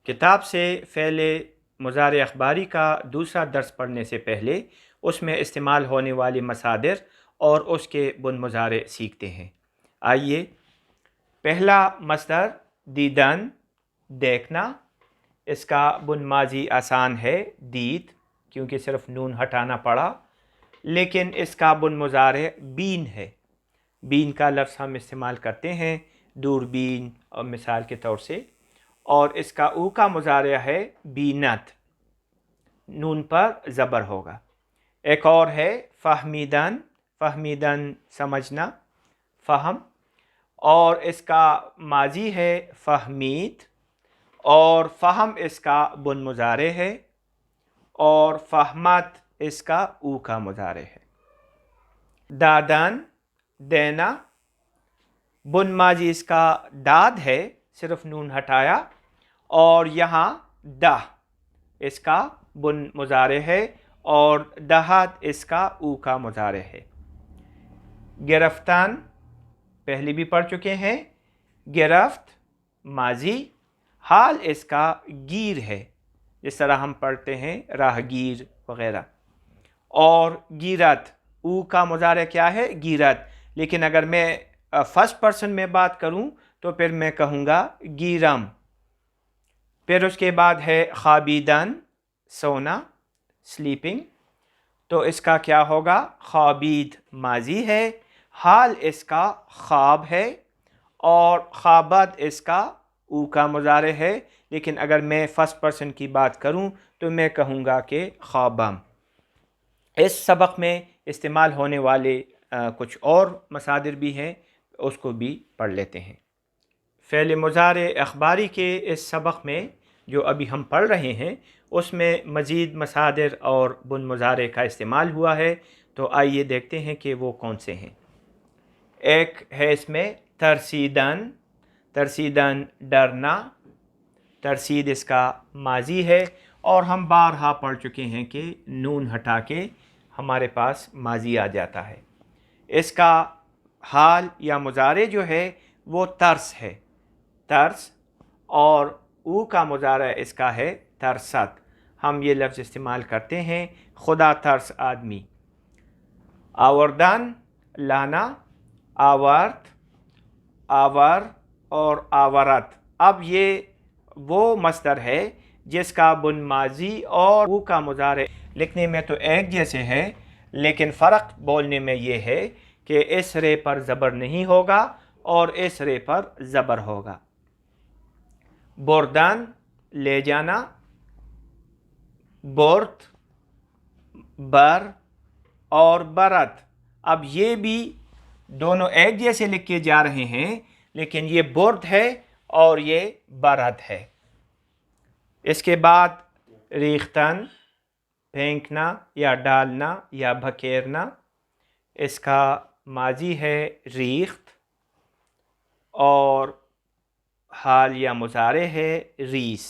کتاب سے فعل مضارع اخباری کا دوسرا درس پڑھنے سے پہلے اس میں استعمال ہونے والی مصادر اور اس کے بن مضارع سیکھتے ہیں۔ آئیے، پہلا مصدر دیدن، دیکھنا، اس کا بن ماضی آسان ہے دید، کیونکہ صرف نون ہٹانا پڑا، لیکن اس کا بن مضارع بین ہے۔ بین کا لفظ ہم استعمال کرتے ہیں دوربین اور مثال کے طور سے، اور اس کا او کا مضارع ہے بینت، نون پر زبر ہوگا۔ ایک اور ہے فہمیدن، فہمیدن سمجھنا، فہم، اور اس کا ماضی ہے فہمید، اور فہم اس کا بن مضارع ہے، اور فہمت اس کا او کا مضارع ہے۔ دادن، دینا، بن ماضی اس کا داد ہے، صرف نون ہٹایا، اور یہاں دہ اس کا بن مضارع ہے، اور دہت اس کا او کا مضارع ہے۔ گرفتن، پہلے بھی پڑھ چکے ہیں، گرفت ماضی، حال اس کا گیر ہے، جس طرح ہم پڑھتے ہیں راہگیر وغیرہ، اور گیرت، او کا مضارع کیا ہے؟ گیرت، لیکن اگر میں فرسٹ پرسن میں بات کروں تو پھر میں کہوں گا گیرم۔ پھر اس کے بعد ہے خوابیدن، سونا، سلیپنگ، تو اس کا کیا ہوگا؟ خوابید ماضی ہے، حال اس کا خواب ہے، اور خوابت اس کا او کا مضارع ہے، لیکن اگر میں فرسٹ پرسن کی بات کروں تو میں کہوں گا کہ خوابم۔ اس سبق میں استعمال ہونے والے کچھ اور مصادر بھی ہیں، اس کو بھی پڑھ لیتے ہیں۔ فعل مضارع اخباری کے اس سبق میں جو ابھی ہم پڑھ رہے ہیں اس میں مزید مصادر اور بن مضارع کا استعمال ہوا ہے، تو آئیے دیکھتے ہیں کہ وہ کون سے ہیں۔ ایک ہے اس میں ترسیدن، ترسیدن ڈرنا، ترسید اس کا ماضی ہے، اور ہم بارہا پڑھ چکے ہیں کہ نون ہٹا کے ہمارے پاس ماضی آ جاتا ہے۔ اس کا حال یا مضارع جو ہے وہ ترس ہے، ترس، اور او کا مضارع اس کا ہے ترست۔ ہم یہ لفظ استعمال کرتے ہیں خدا ترس آدمی۔ آوردن لانا، آورت، آور اور آورت۔ اب یہ وہ مصدر ہے جس کا بن ماضی اور او کا مضارع لکھنے میں تو ایک جیسے ہے، لیکن فرق بولنے میں یہ ہے کہ اس رے پر زبر نہیں ہوگا اور اس رے پر زبر ہوگا۔ بردن لے جانا، برت، بر اور برت۔ اب یہ بھی دونوں ایک جیسے لکھے جا رہے ہیں، لیکن یہ برد ہے اور یہ برت ہے۔ اس کے بعد ریختن، پھینکنا یا ڈالنا یا بھکیرنا، اس کا ماضی ہے ریخت، اور حال یا مضارع ہے ریس،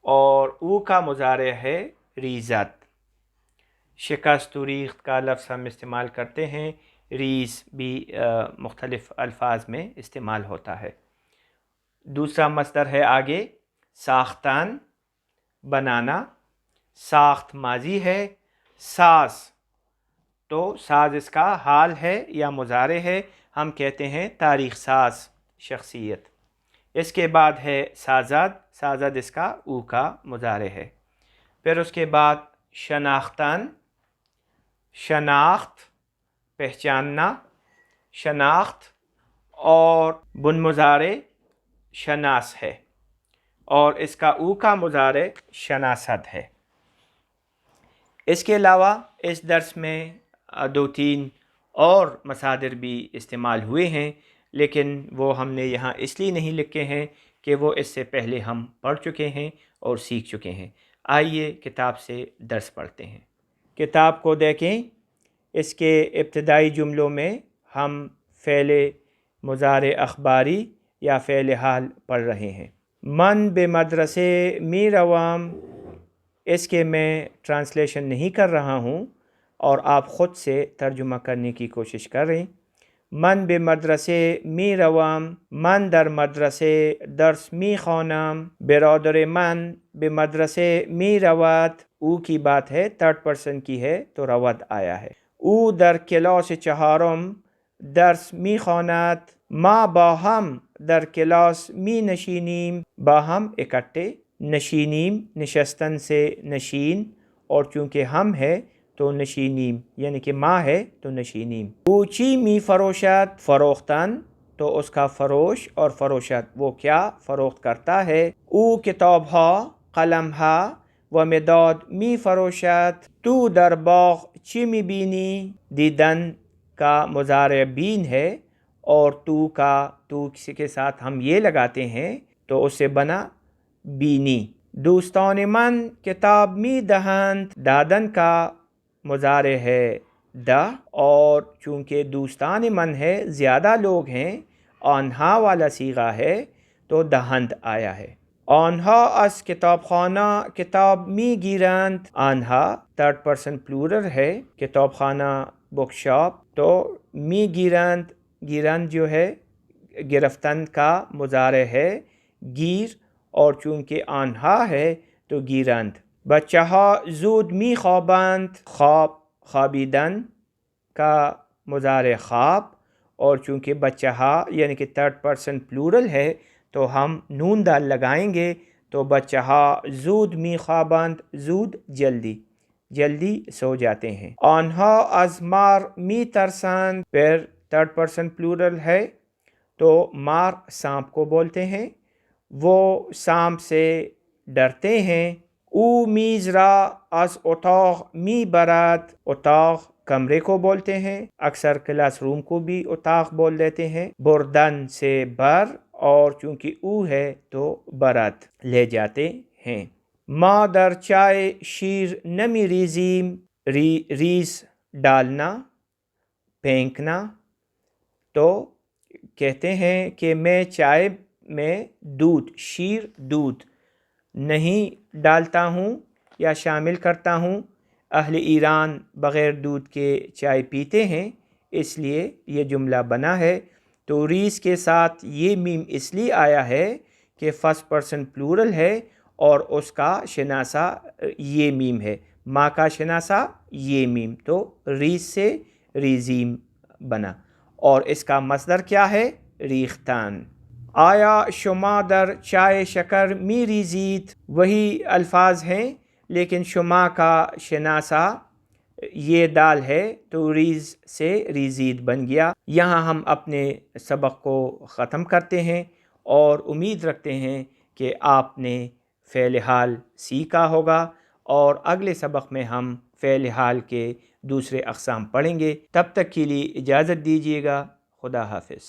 اور او کا مضارع ہے ریزت۔ شکست و ریخت کا لفظ ہم استعمال کرتے ہیں، ریس بھی مختلف الفاظ میں استعمال ہوتا ہے۔ دوسرا مصدر ہے آگے ساختن، بنانا، ساخت ماضی ہے، ساز، تو ساز اس کا حال ہے یا مضارع ہے، ہم کہتے ہیں تاریخ ساز شخصیت۔ اس کے بعد ہے سازد، سازد اس کا او کا مضارع ہے۔ پھر اس کے بعد شناختن، شناخت پہچاننا، شناخت، اور بن مضارع شناس ہے، اور اس کا او کا مضارع شناست ہے۔ اس کے علاوہ اس درس میں دو تین اور مصادر بھی استعمال ہوئے ہیں، لیکن وہ ہم نے یہاں اس لیے نہیں لکھے ہیں کہ وہ اس سے پہلے ہم پڑھ چکے ہیں اور سیکھ چکے ہیں۔ آئیے کتاب سے درس پڑھتے ہیں۔ کتاب کو دیکھیں، اس کے ابتدائی جملوں میں ہم فعل مضارع اخباری یا فعل حال پڑھ رہے ہیں۔ من بے مدرسے می روام، اس کے میں ٹرانسلیشن نہیں کر رہا ہوں، اور آپ خود سے ترجمہ کرنے کی کوشش کریں۔ من به مدرسه می روم. من در مدرسه درس می خوانم. برادر من به مدرسه می رود. او کی بات ہے، تھرڈ پرسن کی ہے تو رود آیا ہے. او در کلاس چهارم درس می خواند. ما با هم در کلاس می نشینیم. با هم اکٹھے، نشینیم نشستن سے نشین، اور چونکہ ہم ہے تو نشینیم، یعنی کہ ما ہے تو نشینیم. او چی می فروشد، فروختن تو اس کا فروش، اور فروشد وہ کیا فروخت کرتا ہے. او کتاب ها، قلم ها و مداد می فروشد. تو در باغ چی می بینی، دیدن کا مضارع بین ہے، اور تو کا تو کسی کے ساتھ ہم یہ لگاتے ہیں تو اس سے بنا بینی. دوستان من کتاب می دهند. دادن کا مضارع ہے دا، اور چونکہ دوستان من ہے زیادہ لوگ ہیں، آنہا والا صیغہ ہے تو دهند آیا ہے. آنها از کتابخانه کتاب می گیرند. آنها تھرڈ پرسن پلورل ہے، کتابخانہ بک شاپ، تو می گیرند، گیرند جو ہے گرفتن کا مضارع ہے گیر، اور چونکہ آنها ہے تو گیرند. بچہ ها زود می خوابند. خواب خوابیدن کا مضارع خواب، اور چونکہ بچہ ها یعنی کہ تھرڈ پرسن پلورل ہے تو ہم نون دال لگائیں گے، تو بچہ ها زود می خوابند، زود جلدی، جلدی سو جاتے ہیں. آنها از مار می ترسند. پھر تھرڈ پرسن پلورل ہے تو مار سانپ کو بولتے ہیں، وہ سانپ سے ڈرتے ہیں. او میز را از اتاق می برد. اتاق کمرے کو بولتے ہیں، اکثر کلاس روم کو بھی اتاق بول دیتے ہیں. بردن سے بر، اور چونکہ او ہے تو برد لے جاتے ہیں. ما در چائے شیر نمی ریزیم. ریز ڈالنا، پھینکنا، تو کہتے ہیں کہ میں چائے میں دودھ، شیر دودھ نہیں ڈالتا ہوں یا شامل کرتا ہوں. اہل ایران بغیر دودھ کے چائے پیتے ہیں، اس لیے یہ جملہ بنا ہے. تو ریز کے ساتھ یہ میم اس لیے آیا ہے کہ فرسٹ پرسن پلورل ہے اور اس کا شناسہ یہ میم ہے. ماں کا شناسہ یہ میم، تو ریز سے ریزیم بنا. اور اس کا مصدر کیا ہے، ریختان. آیا شما در چائے شکر می ریزید. وہی الفاظ ہیں لیکن شما کا شناسہ یہ دال ہے تو ریز سے ریزید بن گیا. یہاں ہم اپنے سبق کو ختم کرتے ہیں، اور امید رکھتے ہیں کہ آپ نے فعل حال سیکھا ہوگا، اور اگلے سبق میں ہم فعل حال کے دوسرے اقسام پڑھیں گے. تب تک کے لیے اجازت دیجیے گا. خدا حافظ.